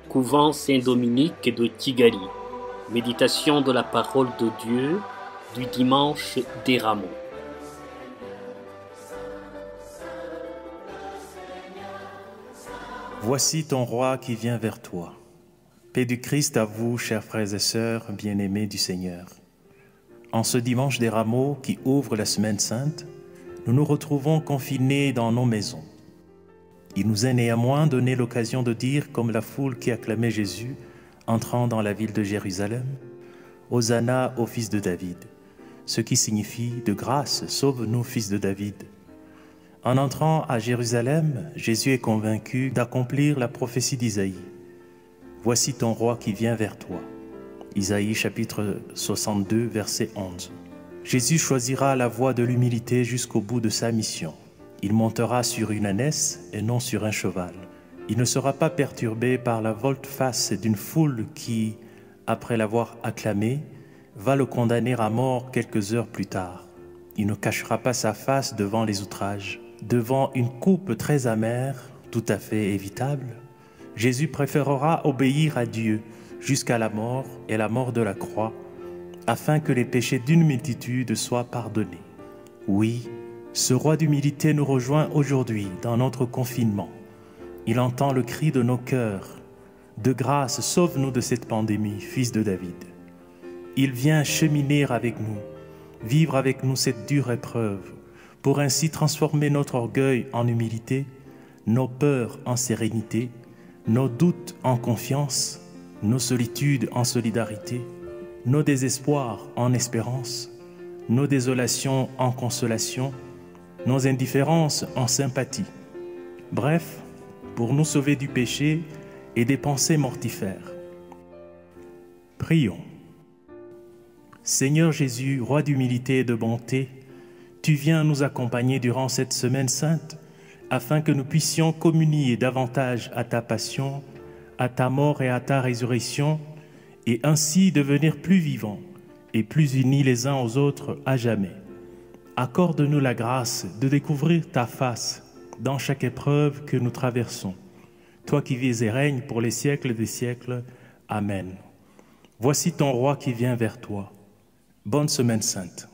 Couvent Saint-Dominique de Kigali. Méditation de la parole de Dieu du dimanche des Rameaux. Voici ton roi qui vient vers toi. Paix du Christ à vous, chers frères et sœurs, bien-aimés du Seigneur. En ce dimanche des Rameaux qui ouvre la Semaine Sainte, nous nous retrouvons confinés dans nos maisons. Il nous est néanmoins donné l'occasion de dire, comme la foule qui acclamait Jésus, entrant dans la ville de Jérusalem, « Hosanna au fils de David », ce qui signifie « De grâce, sauve-nous, fils de David ». En entrant à Jérusalem, Jésus est convaincu d'accomplir la prophétie d'Isaïe. « Voici ton roi qui vient vers toi ». Isaïe chapitre 62, verset 11. Jésus choisira la voie de l'humilité jusqu'au bout de sa mission. Il montera sur une ânesse et non sur un cheval. Il ne sera pas perturbé par la volte-face d'une foule qui, après l'avoir acclamé, va le condamner à mort quelques heures plus tard. Il ne cachera pas sa face devant les outrages. Devant une coupe très amère, tout à fait évitable, Jésus préférera obéir à Dieu jusqu'à la mort et la mort de la croix, afin que les péchés d'une multitude soient pardonnés. Oui, ce roi d'humilité nous rejoint aujourd'hui dans notre confinement. Il entend le cri de nos cœurs. De grâce, sauve-nous de cette pandémie, fils de David. Il vient cheminer avec nous, vivre avec nous cette dure épreuve, pour ainsi transformer notre orgueil en humilité, nos peurs en sérénité, nos doutes en confiance, nos solitudes en solidarité, nos désespoirs en espérance, nos désolations en consolation, nos indifférences en sympathie. Bref, pour nous sauver du péché et des pensées mortifères. Prions. Seigneur Jésus, roi d'humilité et de bonté, tu viens nous accompagner durant cette semaine sainte afin que nous puissions communier davantage à ta passion, à ta mort et à ta résurrection, et ainsi devenir plus vivants et plus unis les uns aux autres à jamais. Accorde-nous la grâce de découvrir ta face dans chaque épreuve que nous traversons. Toi qui vis et règnes pour les siècles des siècles. Amen. Voici ton roi qui vient vers toi. Bonne semaine sainte.